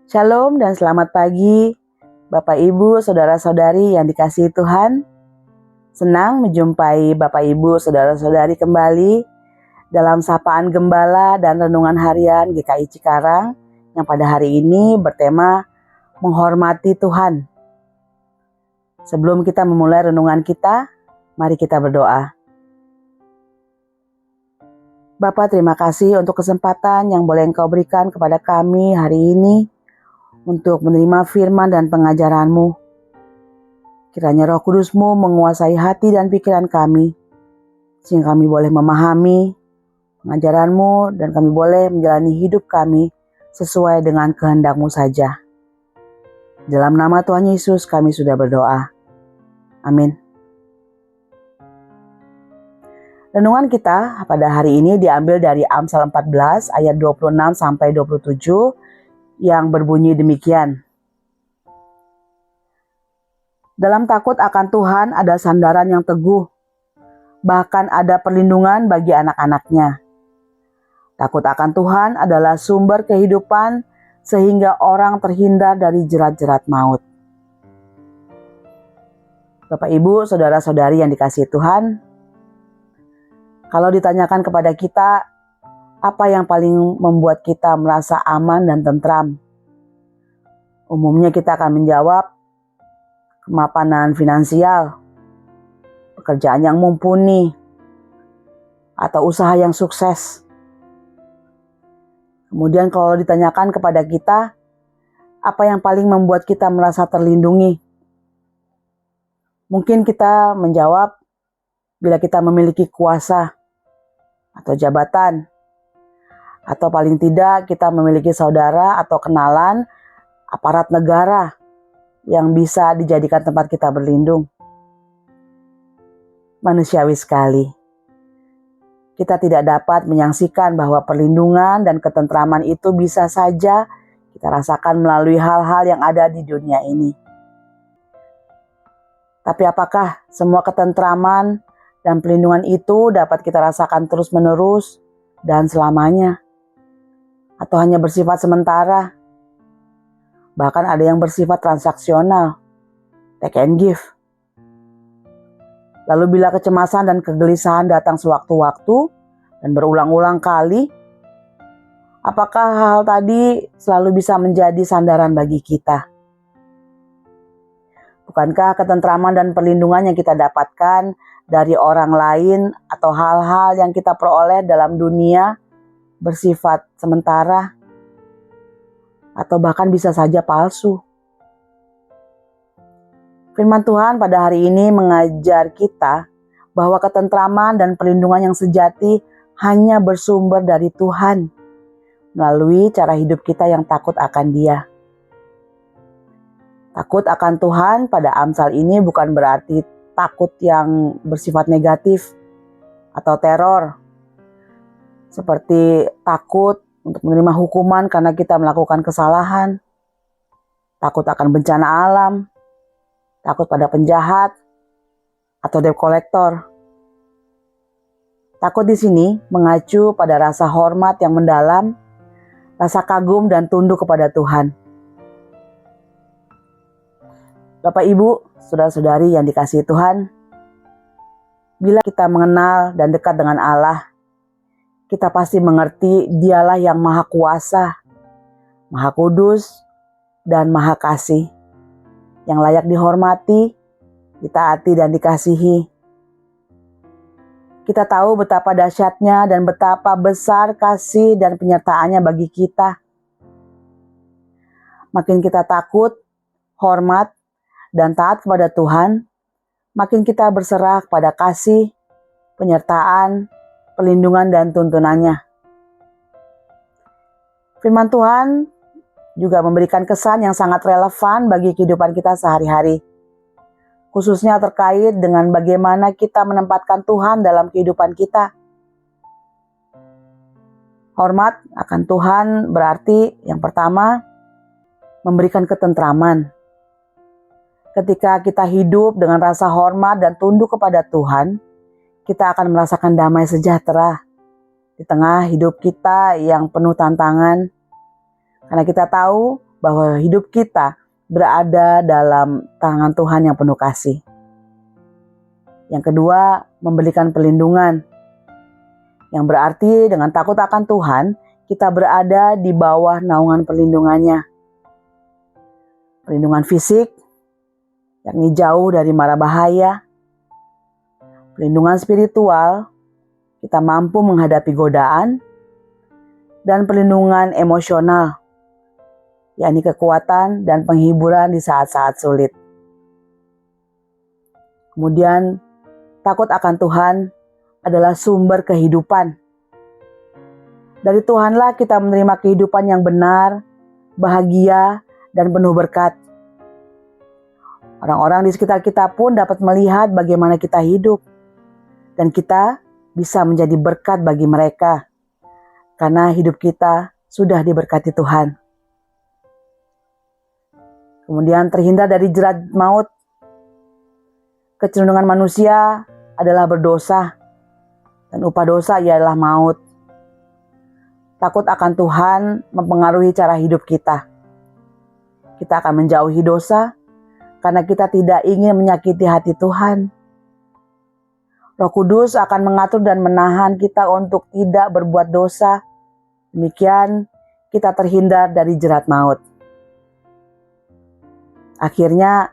Shalom dan selamat pagi, Bapak Ibu, Saudara-saudari yang dikasihi Tuhan. Senang menjumpai Bapak Ibu, Saudara-saudari kembali dalam Sapaan Gembala dan Renungan Harian GKI Cikarang yang pada hari ini bertema Menghormati Tuhan. Sebelum kita memulai renungan kita, mari kita berdoa. Bapa, terima kasih untuk kesempatan yang boleh Engkau berikan kepada kami hari ini untuk menerima firman dan pengajaran-Mu. Kiranya Roh Kudus-Mu menguasai hati dan pikiran kami, sehingga kami boleh memahami pengajaran-Mu dan kami boleh menjalani hidup kami sesuai dengan kehendak-Mu saja. Dalam nama Tuhan Yesus kami sudah berdoa. Amin. Renungan kita pada hari ini diambil dari Amsal 14 ayat 26 sampai 27 yang berbunyi demikian. Dalam takut akan Tuhan ada sandaran yang teguh, bahkan ada perlindungan bagi anak-anaknya. Takut akan Tuhan adalah sumber kehidupan sehingga orang terhindar dari jerat-jerat maut. Bapak, Ibu, Saudara-saudari yang dikasihi Tuhan, kalau ditanyakan kepada kita, apa yang paling membuat kita merasa aman dan tentram? Umumnya kita akan menjawab kemapanan finansial, pekerjaan yang mumpuni, atau usaha yang sukses. Kemudian kalau ditanyakan kepada kita, apa yang paling membuat kita merasa terlindungi? Mungkin kita menjawab bila kita memiliki kuasa atau jabatan, atau paling tidak kita memiliki saudara atau kenalan aparat negara yang bisa dijadikan tempat kita berlindung. Manusiawi sekali. Kita tidak dapat menyaksikan bahwa perlindungan dan ketentraman itu bisa saja kita rasakan melalui hal-hal yang ada di dunia ini. Tapi apakah semua ketentraman dan perlindungan itu dapat kita rasakan terus-menerus dan selamanya? Atau hanya bersifat sementara? Bahkan ada yang bersifat transaksional, take and give. Lalu bila kecemasan dan kegelisahan datang sewaktu-waktu dan berulang-ulang kali, apakah hal tadi selalu bisa menjadi sandaran bagi kita? Bukankah ketentraman dan perlindungan yang kita dapatkan dari orang lain atau hal-hal yang kita peroleh dalam dunia bersifat sementara atau bahkan bisa saja palsu? Firman Tuhan pada hari ini mengajar kita bahwa ketentraman dan perlindungan yang sejati hanya bersumber dari Tuhan melalui cara hidup kita yang takut akan Dia. Takut akan Tuhan pada Amsal ini bukan berarti takut yang bersifat negatif atau teror, seperti takut untuk menerima hukuman karena kita melakukan kesalahan, takut akan bencana alam, takut pada penjahat atau debt collector. Takut di sini mengacu pada rasa hormat yang mendalam, rasa kagum dan tunduk kepada Tuhan. Bapak, Ibu, Saudara-saudari yang dikasihi Tuhan, bila kita mengenal dan dekat dengan Allah, kita pasti mengerti Dialah yang Maha Kuasa, Maha Kudus, dan Maha Kasih, yang layak dihormati, ditaati, dan dikasihi. Kita tahu betapa dahsyatnya dan betapa besar kasih dan penyertaannya bagi kita. Makin kita takut, hormat, dan taat kepada Tuhan, makin kita berserah pada kasih, penyertaan, perlindungan, dan tuntunannya. Firman Tuhan juga memberikan kesan yang sangat relevan bagi kehidupan kita sehari-hari, khususnya terkait dengan bagaimana kita menempatkan Tuhan dalam kehidupan kita. Hormat akan Tuhan berarti yang pertama, memberikan ketentraman. Ketika kita hidup dengan rasa hormat dan tunduk kepada Tuhan, kita akan merasakan damai sejahtera di tengah hidup kita yang penuh tantangan. Karena kita tahu bahwa hidup kita berada dalam tangan Tuhan yang penuh kasih. Yang kedua, memberikan perlindungan. Yang berarti dengan takut akan Tuhan, kita berada di bawah naungan perlindungannya. Perlindungan fisik, yakni jauh dari mara bahaya. Perlindungan spiritual, kita mampu menghadapi godaan. Dan perlindungan emosional, yakni kekuatan dan penghiburan di saat-saat sulit. Kemudian, takut akan Tuhan adalah sumber kehidupan. Dari Tuhanlah kita menerima kehidupan yang benar, bahagia, dan penuh berkat. Orang-orang di sekitar kita pun dapat melihat bagaimana kita hidup. Dan kita bisa menjadi berkat bagi mereka. Karena hidup kita sudah diberkati Tuhan. Kemudian terhindar dari jerat maut. Kecenderungan manusia adalah berdosa. Dan upah dosa ialah maut. Takut akan Tuhan mempengaruhi cara hidup kita. Kita akan menjauhi dosa karena kita tidak ingin menyakiti hati Tuhan. Roh Kudus akan mengatur dan menahan kita untuk tidak berbuat dosa. Demikian kita terhindar dari jerat maut. Akhirnya,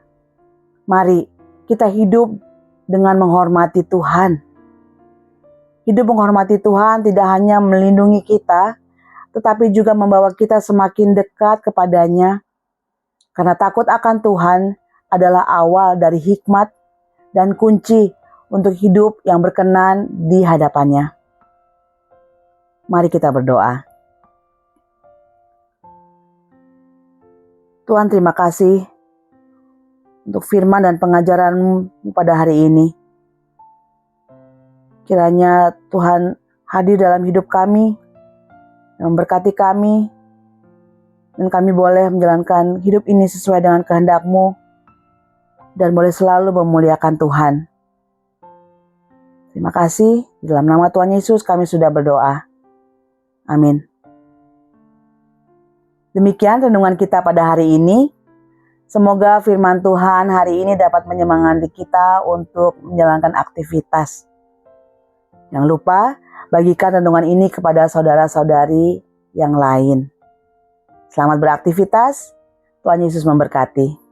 mari kita hidup dengan menghormati Tuhan. Hidup menghormati Tuhan tidak hanya melindungi kita, tetapi juga membawa kita semakin dekat kepadanya. Karena takut akan Tuhan adalah awal dari hikmat dan kunci untuk hidup yang berkenan di hadapannya. Mari kita berdoa. Tuhan, terima kasih untuk firman dan pengajaran-Mu pada hari ini. Kiranya Tuhan hadir dalam hidup kami, memberkati kami, dan kami boleh menjalankan hidup ini sesuai dengan kehendak-Mu, dan boleh selalu memuliakan Tuhan. Terima kasih, di dalam nama Tuhan Yesus kami sudah berdoa. Amin. Demikian renungan kita pada hari ini. Semoga firman Tuhan hari ini dapat menyemangati kita untuk menjalankan aktivitas. Jangan lupa bagikan renungan ini kepada saudara-saudari yang lain. Selamat beraktivitas, Tuhan Yesus memberkati.